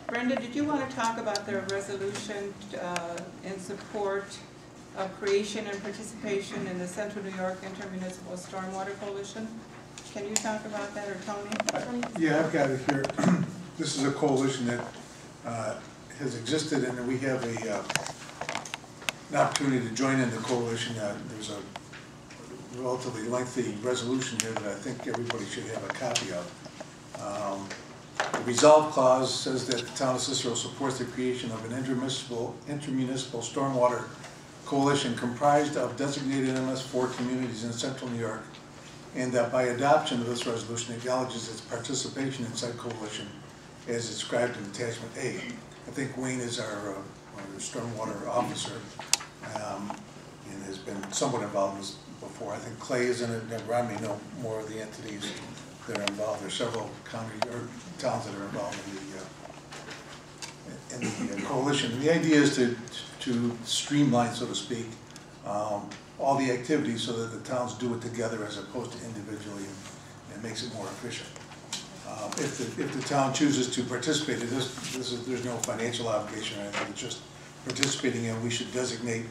Brenda, did you want to talk about the resolution in support of creation and participation in the Central New York Intermunicipal Stormwater Coalition? Can you talk about that, or Tony? Yeah, I've got it here. This is a coalition that has existed, and we have an opportunity to join in the coalition. There's a relatively lengthy resolution here that I think everybody should have a copy of. The resolve clause says that the town of Cicero supports the creation of an intermunicipal stormwater coalition comprised of designated MS4 communities in central New York, and that by adoption of this resolution acknowledges its participation in said coalition as described in attachment A. I think Wayne is our stormwater officer and has been somewhat involved in this before. I think Clay is in it, and Ron may know more of the entities that are involved. There's several counties or towns that are involved in the coalition. And the idea is to streamline, so to speak, all the activities so that the towns do it together as opposed to individually, and makes it more efficient. If the town chooses to participate in this, there's no financial obligation or anything. It's just participating in. We should designate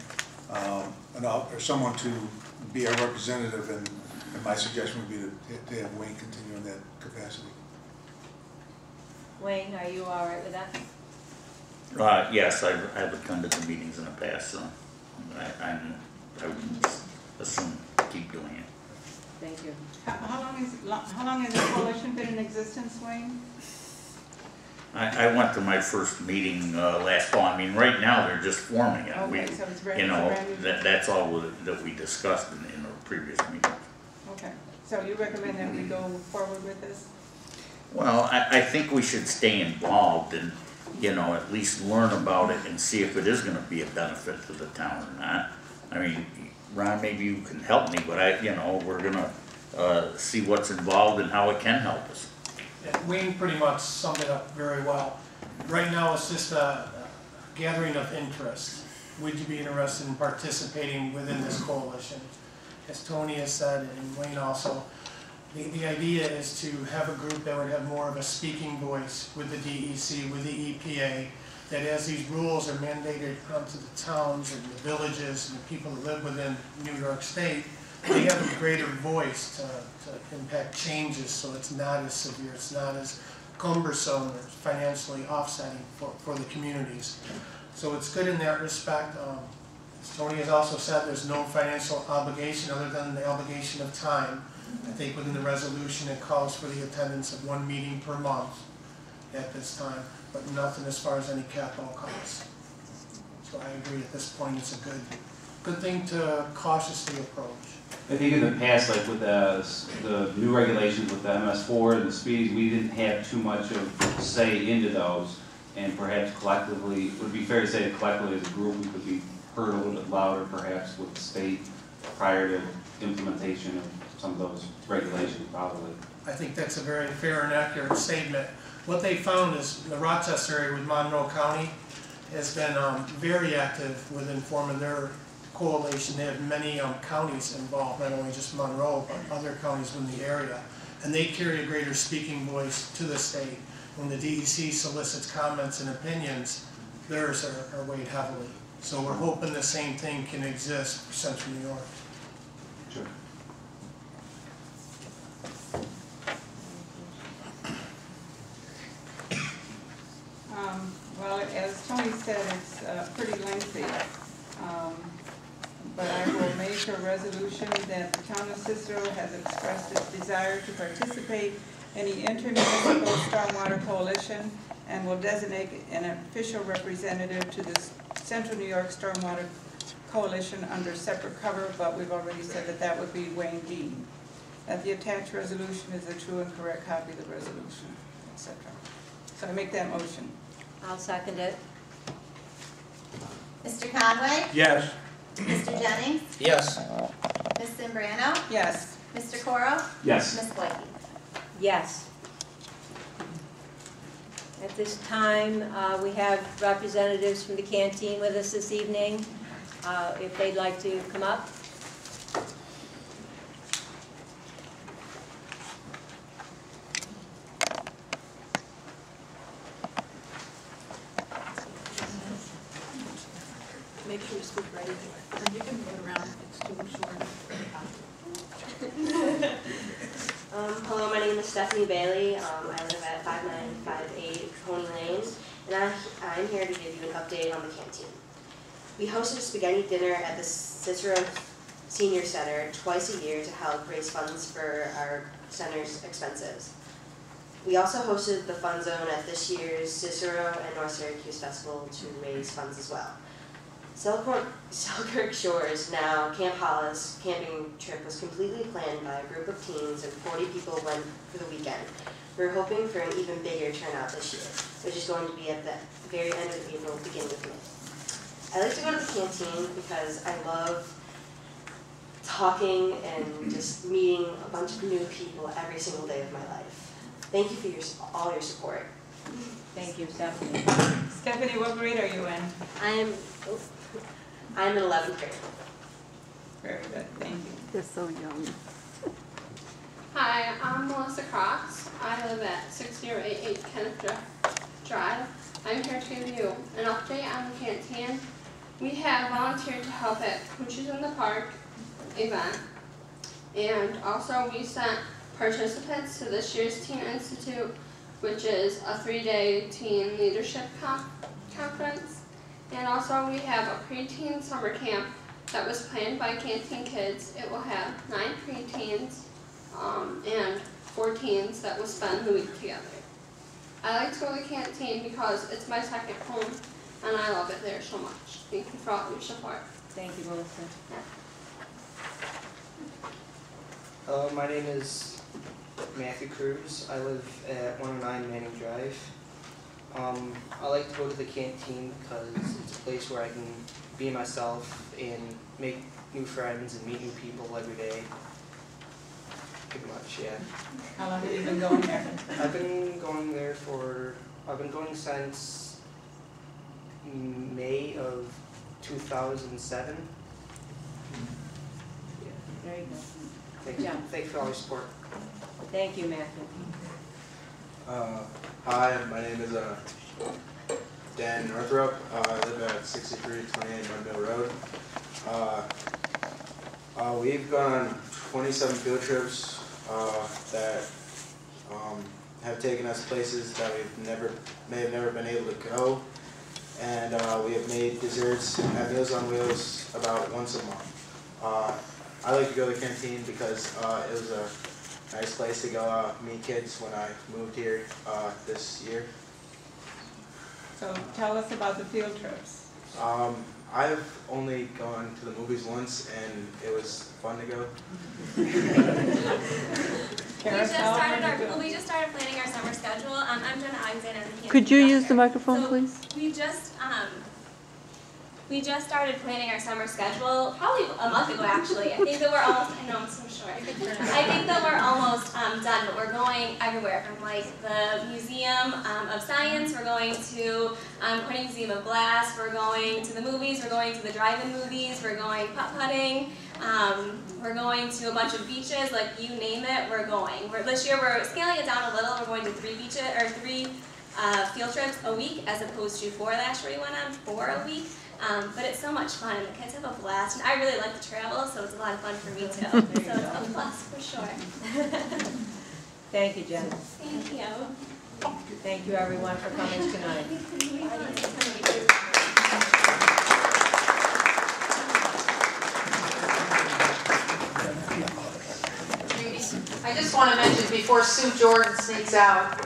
or someone to be our representative, and my suggestion would be to have Wayne continue in that capacity. Wayne, are you all right with that? Yes, I've attended the meetings in the past, so I would assume keep doing it. Thank you. How long has the coalition been in existence, Wayne? I went to my first meeting last fall. I mean, right now they're just forming it. Okay, so it's brand new. That's all that we discussed in the previous meeting. Okay, so you recommend that we go forward with this? Well, I think we should stay involved and, at least learn about it and see if it is going to be a benefit to the town or not. I mean, Ron, maybe you can help me, but we're going to see what's involved and how it can help us. Yeah, Wayne pretty much summed it up very well. Right now it's just a gathering of interest. Would you be interested in participating within this coalition? As Tony has said, and Wayne also, the idea is to have a group that would have more of a speaking voice with the DEC, with the EPA, that as these rules are mandated onto the towns and the villages and the people that live within New York State, they have a greater voice to impact changes, so it's not as severe, it's not as cumbersome or financially offsetting for the communities. So it's good in that respect. As Tony has also said, there's no financial obligation other than the obligation of time. I think within the resolution it calls for the attendance of 1 meeting per month at this time, but nothing as far as any capital costs. So I agree at this point it's a good thing to cautiously approach. I think in the past, like with the new regulations with the MS4 and the speeds, we didn't have too much of say into those, and perhaps collectively, it would be fair to say that collectively as a group we could be heard a little bit louder perhaps with the state prior to implementation of some of those regulations probably. I think that's a very fair and accurate statement. What they found is the Rochester area with Monroe County has been very active within forming their coalition. They have many counties involved, not only just Monroe, but other counties in the area. And they carry a greater speaking voice to the state. When the DEC solicits comments and opinions, theirs are weighed heavily. So we're hoping the same thing can exist for Central New York. Sure. Well, as Tony said, it's pretty lengthy, but I will make a resolution that the town of Cicero has expressed its desire to participate in the Intermunicipal Stormwater Coalition and will designate an official representative to the Central New York Stormwater Coalition under separate cover, but we've already said that that would be Wayne Dean. That the attached resolution is a true and correct copy of the resolution, etc. So I make that motion. I'll second it. Mr. Conway? Yes. Mr. Jennings? Yes. Ms. Zambrano? Yes. Mr. Coro? Yes. Ms. Blakey? Yes. At this time, we have representatives from the canteen with us this evening. If they'd like to come up. make sure you speak right into it. And you can move it around, it's too short. Hello, my name is Stephanie Bailey. I live at 5958 Coney Lane, and I'm here to give you an update on the canteen. We hosted a spaghetti dinner at the Cicero Senior Center twice a year to help raise funds for our center's expenses. We also hosted the Fun Zone at this year's Cicero and North Syracuse Festival to raise funds as well. Selkirk Shores, now Camp Hollis camping trip was completely planned by a group of teens and 40 people went for the weekend. We're hoping for an even bigger turnout this year, which is going to be at the very end of April, beginning of May. I like to go to the canteen because I love talking and just meeting a bunch of new people every single day of my life. Thank you for all your support. Thank you, Stephanie. Stephanie, what grade are you in? I'm in 11th grade. Very good, thank you. They're so young. Hi, I'm Melissa Cox. I live at 6088 Kenneth Drive. I'm here to give you an update on the canteen. We have volunteered to help at Pooches in the Park event. And also we sent participants to this year's Teen Institute, which is a 3-day teen leadership conference. And also we have a preteen summer camp that was planned by Canteen Kids. It will have 9 preteens and 4 teens that will spend the week together. I like to go to the canteen because it's my second home and I love it there so much. Thank you for all your support. Thank you, Melissa. Hello, my name is Matthew Cruz. I live at 109 Manning Drive. I like to go to the canteen because it's a place where I can be myself and make new friends and meet new people every day. Pretty much, yeah. How long have you been going there? I've been going since May of 2007. Very good. Thanks for all your support. Thank you, Matthew. Hi, my name is Dan Northrup. I live at 6328 Mudmill Road. We've gone on 27 field trips that have taken us places that may have never been able to go, and we have made desserts at Meals on Wheels about once a month. I like to go to the canteen because it was a nice place to go meet kids when I moved here this year. So tell us about the field trips. I've only gone to the movies once and it was fun to go. We just started planning our summer schedule. I'm Jenna Alexander. Could you use the microphone, please? We just started planning our summer schedule probably a month ago, actually. I think that we're almost, I know I'm so short. I think that we're almost done, but we're going everywhere from like the Museum of Science, we're going to Corning Museum of Glass, we're going to the movies, we're going to the drive-in movies, we're going putt-putting, we're going to a bunch of beaches, like you name it, we're going. This year we're scaling it down a little, we're going to 3 field trips a week as opposed to 4 last year we went on, 4 a week. But it's so much fun, and the kids have a blast, and I really like to travel, so it's a lot of fun for me too. So it's a plus for sure. Thank you, Jen. Thank you. Thank you, everyone, for coming tonight. I just want to mention before Sue Jordan sneaks out.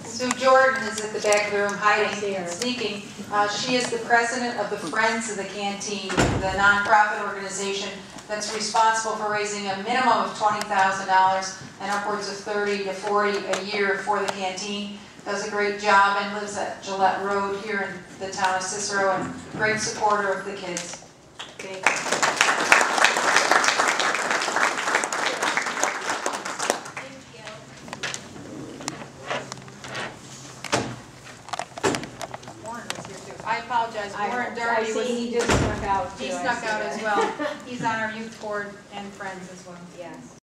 Sue Jordan is at the back of the room hiding and sneaking. She is the president of the Friends of the Canteen, the nonprofit organization that's responsible for raising a minimum of $20,000 and upwards of 30 to 40 a year for the canteen. Does a great job and lives at Gillette Road here in the town of Cicero, and great supporter of the kids. Thank you. I apologize. Warren Darby was. He just snuck out. He snuck out as well. He's on our youth board and Friends as well. Yes.